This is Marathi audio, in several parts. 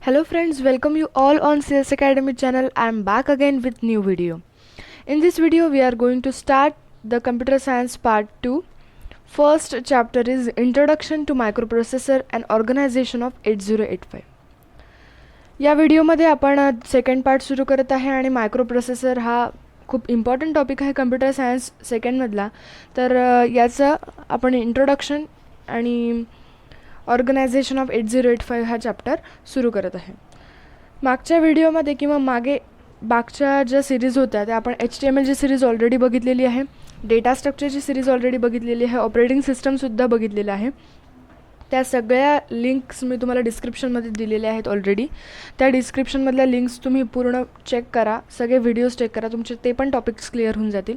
Hello friends, welcome you all on CS Academy channel. I am back again with new video. In this video we are going to start the computer science part 2. First chapter is Introduction to Microprocessor and Organization of 8085. या व्हिडिओमध्ये आपण सेकंड पार्ट सुरू करत आहे आणि मायक्रोप्रोसेसर हा खूप इम्पॉर्टंट टॉपिक आहे कम्प्युटर सायन्स सेकंडमधला. तर याचं आपण इंट्रोडक्शन आणि ऑर्गनायझेशन ऑफ 8085 हा चॅप्टर सुरू करत आहे. मागच्या व्हिडिओमध्ये किंवा मागच्या ज्या सिरीज होत्या त्या आपण HTMLची सिरीज ऑलरेडी बघितलेली आहे, डेटा स्ट्रक्चरची सिरीज ऑलरेडी बघितलेली आहे, ऑपरेटिंग सिस्टमसुद्धा बघितलेलं आहे. त्या सगळ्या लिंक्स मी तुम्हाला डिस्क्रिप्शनमध्ये दिलेल्या आहेत ऑलरेडी. त्या डिस्क्रिप्शनमधल्या लिंक्स तुम्ही पूर्ण चेक करा, सगळे व्हिडिओज चेक करा, तुमचे ते पण टॉपिक्स क्लिअर होऊन जातील.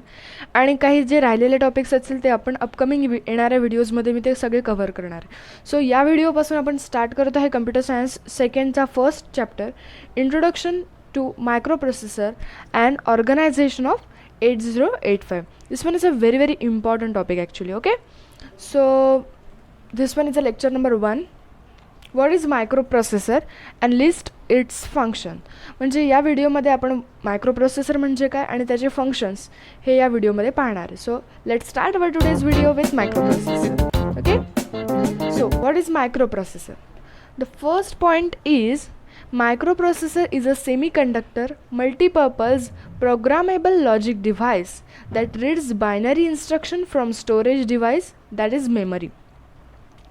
आणि काही जे राहिलेले टॉपिक्स असतील ते आपण अपकमिंग येणाऱ्या व्हिडिओजमध्ये मी ते सगळे कव्हर करणार आहे. सो या व्हिडिओपासून आपण स्टार्ट करत आहे कम्प्युटर सायन्स सेकंडचा first chapter, introduction to microprocessor and organisation of 8085. This one is a very important topic actually. Okay, so this one is a lecture number 1. What is microprocessor and list its function. म्हणजे या व्हिडिओमध्ये आपण मायक्रोप्रोसेसर म्हणजे काय आणि त्याचे फंक्शन्स हे या व्हिडिओमध्ये पाहणार आहे. So let's start our today's video with microprocessor. Okay, so what is microprocessor. The first point is microprocessor is a semiconductor multipurpose programmable logic device that reads binary instruction from storage device that is memory.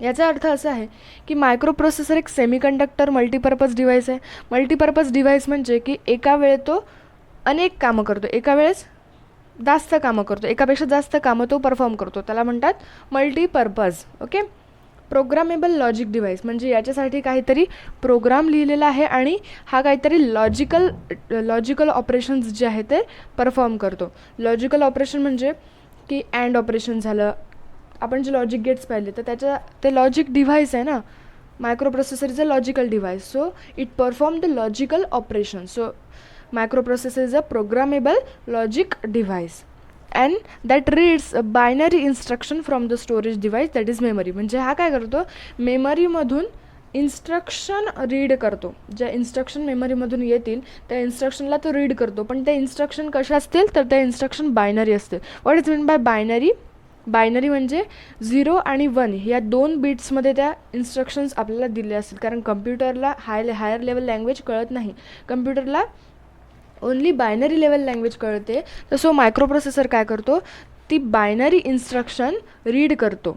याचा अर्थ असा आहे की मायक्रोप्रोसेसर एक सेमीकंडक्टर मल्टीपर्पज डिव्हाइस आहे. मल्टीपर्पज डिव्हाइस म्हणजे की एका वेळेत तो अनेक कामं करतो, एका वेळेस जास्त कामं करतो, एकापेक्षा जास्त कामं तो परफॉर्म करतो, त्याला म्हणतात multipurpose. Okay, programmable logic device म्हणजे याच्यासाठी काहीतरी प्रोग्राम लिहिलेला आहे आणि हा काहीतरी लॉजिकल ऑपरेशन्स जे आहे ते परफॉर्म करतो. लॉजिकल ऑपरेशन म्हणजे की अँड ऑपरेशन झालं, आपण जे लॉजिक गेट्स पाहिले तर ते लॉजिक डिव्हाइस आहे ना. Microprocessor is a logical device, so it perform the logical operation. So microprocessor is a programmable logic device and that reads binary instruction from the storage device that is memory. म्हणजे हा काय करतो, मेमरीमधून इन्स्ट्रक्शन रीड करतो. ज्या इन्स्ट्रक्शन मेमरीमधून येतील त्या इन्स्ट्रक्शनला तो रीड करतो, पण त्या इन्स्ट्रक्शन कशा असतील तर त्या इन्स्ट्रक्शन बायनरी असतील. What is mean bye binary. Binary म्हणजे 0 आणि 1 या 2 बिट्समध्ये त्या इन्स्ट्रक्शन्स आपल्याला दिले असतील. कारण कम्प्युटरला हायर लेवल लँग्वेज कळत नाही, कम्प्युटरला ओन्ली बायनरी लेवल लँग्वेज कळते. तर सो मायक्रोप्रोसेसर काय करतो, ती बायनरी इन्स्ट्रक्शन रीड करतो.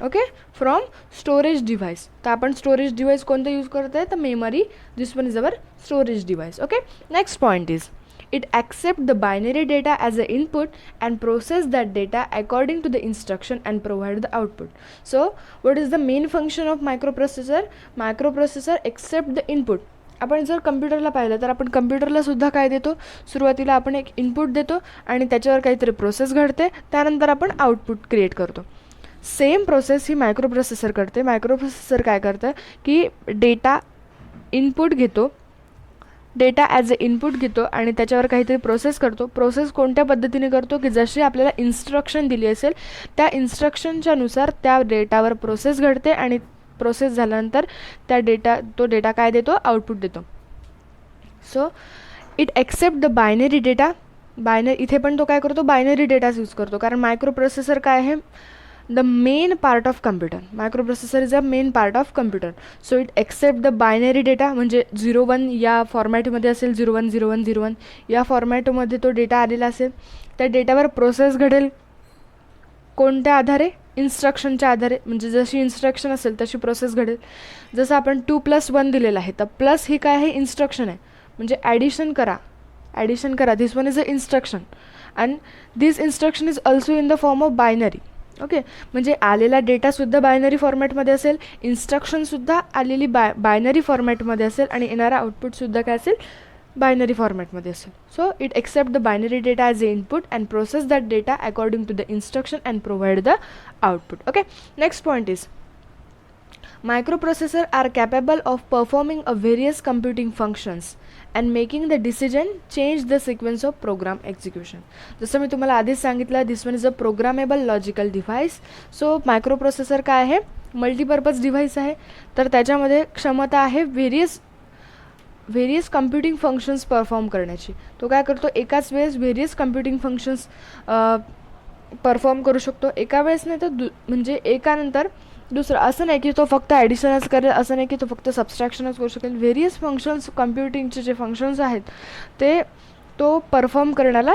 Okay, from storage device. तर आपण स्टोरेज डिव्हाइस कोणतं यूज करत आहे तर memory. This one is our storage device. Okay, next point is it accepts the binary data as an input and process that data according to the instruction and provide the output. So what is the main function of microprocessor. Microprocessor accept the input. आपण जर कम्प्युटरला पाहिलं तर आपण कम्प्युटरला सुद्धा काय देतो, सुरुवातीला आपण एक इनपुट देतो आणि त्याच्यावर काहीतरी प्रोसेस घडते, त्यानंतर आपण आउटपुट क्रिएट करतो. सेम प्रोसेस ही मायक्रोप्रोसेसर करते. मायक्रोप्रोसेसर काय करतं की डेटा इनपुट घेतो, डेटा ॲज अ इनपुट घेतो आणि त्याच्यावर काहीतरी प्रोसेस करतो. प्रोसेस कोणत्या पद्धतीने करतो की जशी आपल्याला इन्स्ट्रक्शन दिली असेल त्या इन्स्ट्रक्शनच्यानुसार त्या डेटावर प्रोसेस घडते आणि प्रोसेस झाल्यानंतर तो डेटा काय देतो, आउटपुट देतो. So it accept the binary data. इथे पण तो काय करतो, बायनरी डेटाच यूज करतो. कारण मायक्रोप्रोसेसर काय आहे, the main part of computer. Microprocessor is a main part of computer. So it accept the binary data म्हणजे 0-1 या फॉर्मॅटमध्ये असेल, 0-1 0-1 0-1 या फॉर्मॅटमध्ये तो डेटा आलेला असेल. त्या डेटावर प्रोसेस घडेल कोणत्या आधारे, इन्स्ट्रक्शनच्या आधारे. म्हणजे जशी इन्स्ट्रक्शन असेल तशी प्रोसेस घडेल. जसं आपण 2+1 दिलेलं आहे तर प्लस ही काय आहे, इन्स्ट्रक्शन आहे म्हणजे ॲडिशन करा. This one is a instruction and this instruction is also in the form of binary. Okay, म्हणजे आलेला डेटासुद्धा बायनरी फॉर्मॅटमध्ये असेल, इन्स्ट्रक्शनसुद्धा आलेली बायनरी फॉर्मॅटमध्ये असेल आणि येणारा आउटपुटसुद्धा काय असेल, बायनरी फॉर्मॅटमध्ये असेल. So it accept the binary data as a input and process that data according to the instruction and provide the output. Okay, next point is microprocessors are capable of performing a various computing functions and making the decision change the sequence of program execution. जसं मी तुम्हाला आधीच सांगितलं, this one is a programmable logical device. So microprocessor काय आहे, मल्टीपर्पज डिव्हाइस आहे, तर त्याच्यामध्ये क्षमता आहे व्हेरियस कम्प्युटिंग फंक्शन्स परफॉर्म करण्याची. तो काय करतो, एकाच वेळेस व्हेरियस कम्प्युटिंग फंक्शन्स परफॉर्म करू शकतो. एका वेळेस नाही तर म्हणजे एकानंतर दुसरं. असं नाही की तो फक्त ॲडिशनच करेल, असं नाही की तो फक्त सबस्ट्रॅक्शनच करू शकेल. व्हेरियस फंक्शन्स, कम्प्युटिंगचे जे फंक्शन्स आहेत ते तो परफॉर्म करण्याला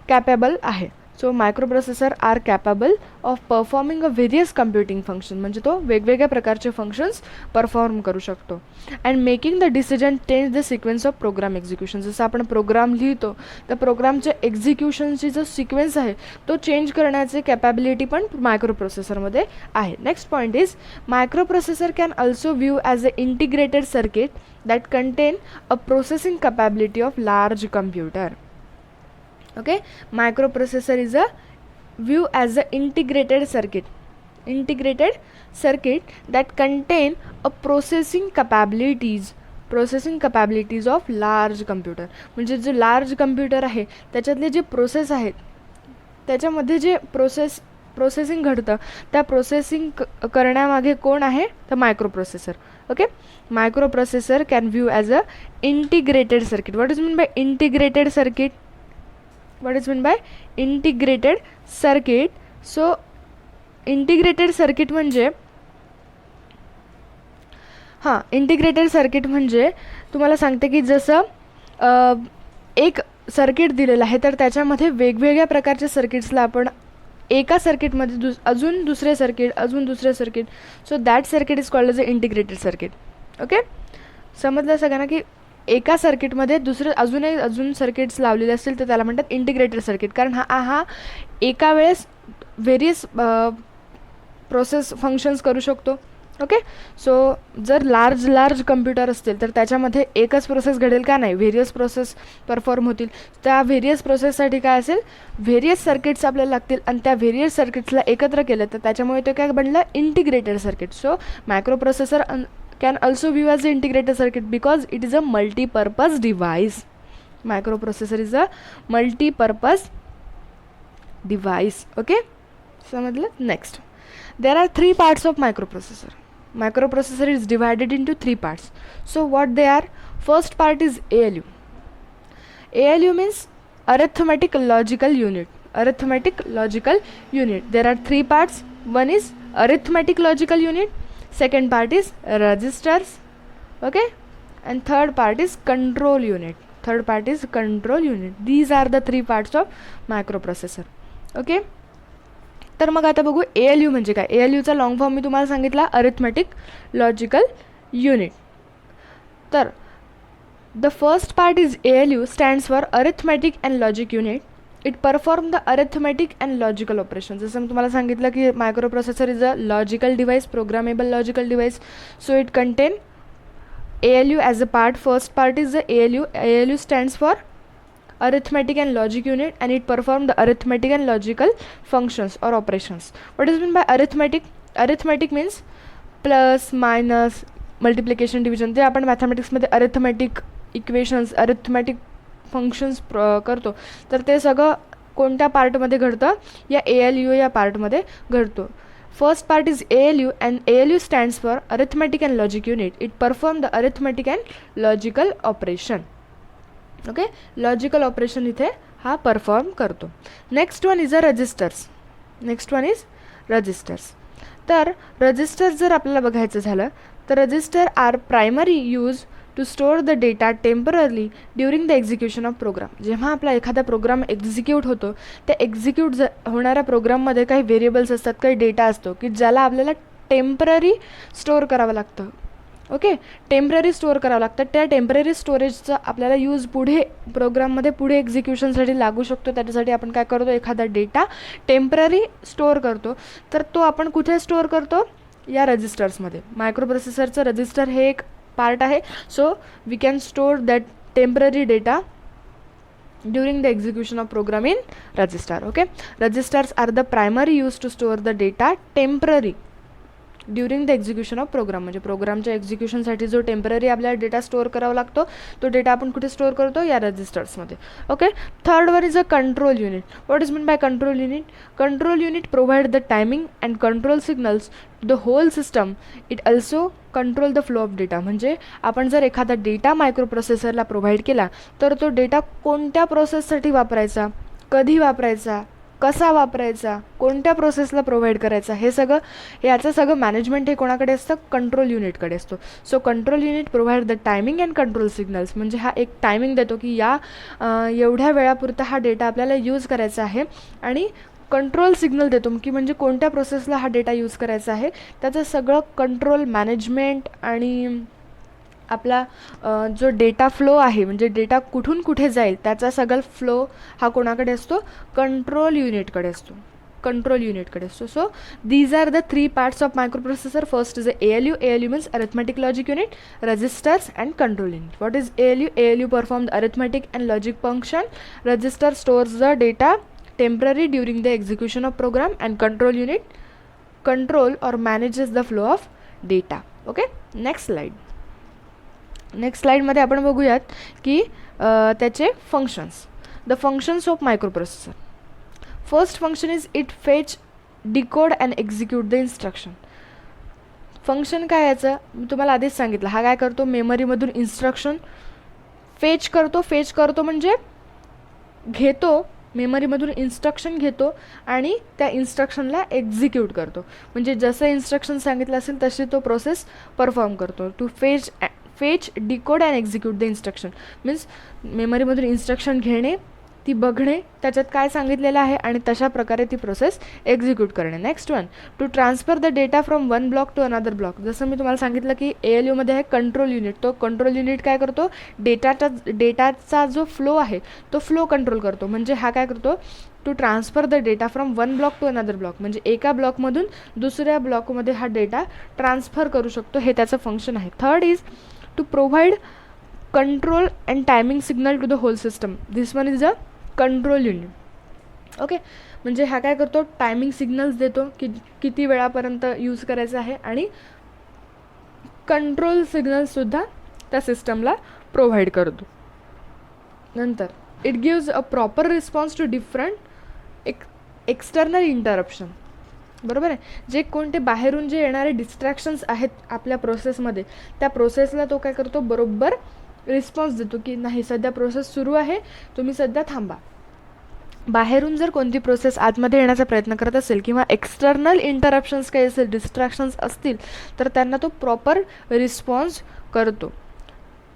कॅपेबल आहे. So microprocessor are capable of performing a various computing function, म्हणजे तो वेगवेगळ्या प्रकारचे फंक्शन्स परफॉर्म करू शकतो. And making the decision change the sequence of program execution. जसं आपण प्रोग्राम लिहितो तर प्रोग्रामच्या एक्झिक्युशनची जो सिक्वेन्स आहे तो चेंज करण्याची कॅपॅबिलिटी पण मायक्रोप्रोसेसरमध्ये आहे. Next point is microprocessor can also view as a integrated circuit that contain a processing capability of large computer. Okay, microprocessor is a view as a integrated circuit that contain a processing capabilities of large computer. म्हणजे जे लार्ज कम्प्युटर आहे त्याच्यातले जे प्रोसेस आहेत त्याच्यामध्ये जे प्रोसेसिंग घडतं त्या प्रोसेसिंग करण्यामागे कोण आहे, तर microprocessor. Okay, microprocessor can view as a integrated circuit. What is mean bye integrated circuit? What is meant by integrated circuit? So integrated circuit म्हणजे इंटिग्रेटेड सर्किट म्हणजे तुम्हाला सांगते की जसं एक सर्किट दिलेलं आहे तर त्याच्यामध्ये वेगवेगळ्या प्रकारच्या सर्किट्सला आपण एका सर्किटमध्ये अजून दुसरे circuit, so that circuit is called as a integrated circuit. Okay, समजलं सगळ्यांना की एका सर्किटमध्ये अजून सर्किट्स लावलेले असतील तर त्याला म्हणतात इंटिग्रेटेड सर्किट, कारण हा एका वेळेस व्हेरियस प्रोसेस फंक्शन्स करू शकतो. ओके, सो जर लार्ज कम्प्युटर असतील तर त्याच्यामध्ये एकच प्रोसेस घडेल का, नाही, व्हेरियस प्रोसेस परफॉर्म होतील. त्या व्हेरियस प्रोसेससाठी काय असेल, व्हेरियस सर्किट्स आपल्याला लागतील आणि त्या व्हेरियस सर्किट्सला एकत्र केलं तर त्याच्यामुळे ते काय बनलं, integrated circuit. So microprocessor can also view as an integrated circuit because it is a multi-purpose device. Microprocessor is a multi-purpose device. Okay, समझलं. Next, there are 3 parts of microprocessor. Microprocessor is divided into 3 parts. So what they are? First part is ALU. ALU means arithmetic logical unit. There are 3 parts. One is arithmetic logical unit, second part is registers, okay, and third part is control unit. These are the 3 parts of microprocessor. Okay, तर मग आता बघू ALU म्हणजे काय. ALU चा लॉंग फॉर्म मी तुम्हाला सांगितला, अरिथमेटिक लॉजिकल युनिट. तर the first part is ALU stands for arithmetic and logic unit. It perform the arithmetic and logical operation. जसं मी तुम्हाला सांगितलं की microprocessor is a logical device, programmable logical device. So it content ALU as a part. First part is the ALU. ALU stands for arithmetic and logic unit and it perform the arithmetic and logical functions or operations. What is meant by arithmetic? Arithmetic means plus, minus, multiplication, division. ते आपण मॅथमॅटिक्समध्ये अरिथमेटिक इक्वेशन्स, अरिथमेटिक फंक्शन्स करतो तर ते सगळं कोणत्या पार्टमध्ये घडतं, या ALU या पार्टमध्ये घडतो. First part is ALU and ALU stands for arithmetic and logic unit. It perform the arithmetic and logical operation. Okay, logical operation इथे हा परफॉर्म करतो. Next one is a registers. तर रजिस्टर्स जर आपल्याला बघायचं झालं तर register are primary use to store the data temporarily during the execution of program. जेव्हा आपला एखादा प्रोग्राम एक्झिक्यूट होतो त्या एक्झिक्यूट होणाऱ्या प्रोग्राममध्ये काही व्हेरिएबल्स असतात, काही डेटा असतो की ज्याला आपल्याला टेम्पररी स्टोअर करावं लागतं. ओके, टेम्पररी स्टोअर करावं लागतं. त्या टेम्पररी स्टोरेजचा आपल्याला यूज पुढे प्रोग्राममध्ये पुढे एक्झिक्युशनसाठी लागू शकतो. त्याच्यासाठी आपण काय करतो, एखादा डेटा टेम्पररी स्टोअर करतो. तर तो आपण कुठे स्टोअर करतो, या रजिस्टर्समध्ये. मायक्रोप्रोसेसरचं रजिस्टर हे एक पार्ट आहे. So we can store that temporary data during the execution of program in register. Okay, registers are the primary used to store the data temporary during the execution of program. म्हणजे प्रोग्रामच्या एक्झिक्युशनसाठी जो टेम्पररी आपल्याला डेटा स्टोअर करावा लागतो तो डेटा आपण कुठे स्टोअर करतो, या रजिस्टर्समध्ये. Okay. Third one is a control unit. What is mean by control unit? Control unit provide the timing and control signals to the whole system. It also control the flow of data. म्हणजे आपण जर एखादा डेटा मायक्रोप्रोसेसरला प्रोव्हाइड केला तर तो डेटा कोणत्या प्रोसेससाठी वापरायचा, कधी वापरायचा, कसा वापरायचा, कोणत्या प्रोसेसला प्रोव्हाइड करायचा, हे सगळं याचं सगळं मॅनेजमेंट हे कोणाकडे असतं, कंट्रोल युनिटकडे असतो. So control unit provide the timing and control signals. म्हणजे हा एक टायमिंग देतो की या एवढ्या वेळापुरता हा डेटा आपल्याला यूज करायचा आहे, आणि कंट्रोल सिग्नल देतो की म्हणजे कोणत्या प्रोसेसला हा डेटा यूज करायचा आहे त्याचं सगळं कंट्रोल मॅनेजमेंट. आणि आपला जो डेटा फ्लो आहे म्हणजे डेटा कुठून कुठे जाईल त्याचा सगळा फ्लो हा कोणाकडे असतो, कंट्रोल युनिटकडे असतो. कंट्रोल युनिटकडे असतो. So these are the 3 parts of microprocessor. First is ALU. ALU means arithmetic logic unit, registers and control unit. What is ALU? ALU performs arithmetic and logic function. Register stores the data temporary during the execution of program, and control unit control or manages the flow of data. Okay, next slide. Next स्लाईडमध्ये आपण बघूयात की त्याचे functions. The functions of microprocessor. First function is it fetch, decode and execute the instruction. Function काय याचं मी तुम्हाला आधीच सांगितलं. हा काय करतो, मेमरीमधून इन्स्ट्रक्शन फेच करतो. फेच करतो म्हणजे घेतो, मेमरीमधून इन्स्ट्रक्शन घेतो आणि त्या इन्स्ट्रक्शनला एक्झिक्यूट करतो. म्हणजे जसं इन्स्ट्रक्शन सांगितलं असेल तशी तो प्रोसेस परफॉर्म करतो. To fetch, decode and execute the instruction means मेमरीमधून इन्स्ट्रक्शन घेणे, ती बघणे, त्याच्यात काय सांगितलेलं आहे आणि तशा प्रकारे ती प्रोसेस एक्झिक्यूट करणे. Next one, to transfer the data from one block to another block. जसं मी तुम्हाला सांगितलं की ALUमध्ये आहे कंट्रोल युनिट. तो कंट्रोल युनिट काय करतो, डेटाचा जो फ्लो आहे तो फ्लो कंट्रोल करतो. म्हणजे हा काय करतो, to transfer the data from one block to another block. म्हणजे एका ब्लॉकमधून दुसऱ्या ब्लॉकमध्ये हा डेटा ट्रान्सफर करू शकतो. हे त्याचं फंक्शन आहे. Third is to provide control and timing signal to the whole system. This one is a control unit. Okay. म्हणजे हा काय करतो, टायमिंग सिग्नल्स देतो की किती वेळापर्यंत यूज करायचं आहे, आणि कंट्रोल सिग्नल्ससुद्धा त्या सिस्टमला प्रोव्हाइड करतो. नंतर it gives a proper response to different external interruption. बरोबर आहे. जे कोणते बाहेरून जे येणारे डिस्ट्रॅक्शन्स आहेत आपल्या प्रोसेसमध्ये त्या प्रोसेसला तो काय करतो, बरोबर रिस्पॉन्स देतो की नाही सध्या प्रोसेस सुरू आहे, तुम्ही सध्या थांबा. बाहेरून जर कोणती प्रोसेस आतमध्ये येण्याचा प्रयत्न करत असेल किंवा एक्सटर्नल इंटरप्शन्स काही असेल, डिस्ट्रॅक्शन्स असतील तर त्यांना तो प्रॉपर रिस्पॉन्स करतो.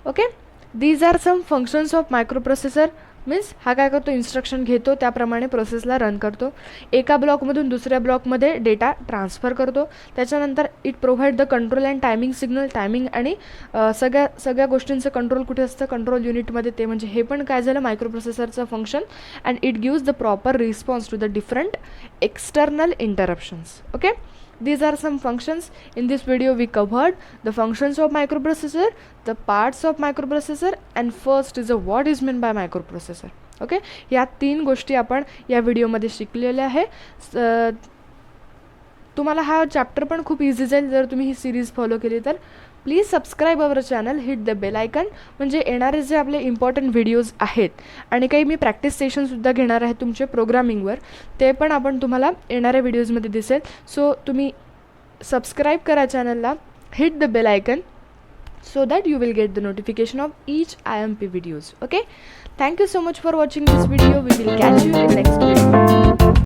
Okay. These are some functions of microprocessor. Means हा काय करतो, इन्स्ट्रक्शन घेतो त्याप्रमाणे प्रोसेसला रन करतो. एका ब्लॉकमधून दुसऱ्या ब्लॉकमध्ये डेटा ट्रान्सफर करतो. त्याच्यानंतर it provide the control and timing signal. Timing आणि सगळ्या गोष्टींचं कंट्रोल कुठे असतं, कंट्रोल युनिटमध्ये. ते म्हणजे हे पण काय झालं, मायक्रोप्रोसेसरचं function. And it gives the proper response to the different external interruptions. Okay. These are some functions. In this video we covered the functions of microprocessor, the parts of microprocessor, and first is a what is meant by microprocessor. Okay. या 3 गोष्टी आपण या व्हिडिओमध्ये शिकलेल्या आहे. तुम्हाला हा चॅप्टर पण खूप इझी जाईल जर तुम्ही ही सिरीज फॉलो केली तर. Please subscribe our channel, hit the bell icon. म्हणजे येणारे जे आपले इम्पॉर्टंट व्हिडिओज आहेत आणि काही मी प्रॅक्टिस सेशनसुद्धा घेणार आहे तुमचे प्रोग्रामिंगवर, ते पण आपण तुम्हाला येणाऱ्या व्हिडिओजमध्ये दिसेल. सो तुम्ही सबस्क्राईब करा चॅनलला, hit the bell icon so that you will get the notification of each IMP videos. Okay, thank you so much for watching this video. We will catch you in next video.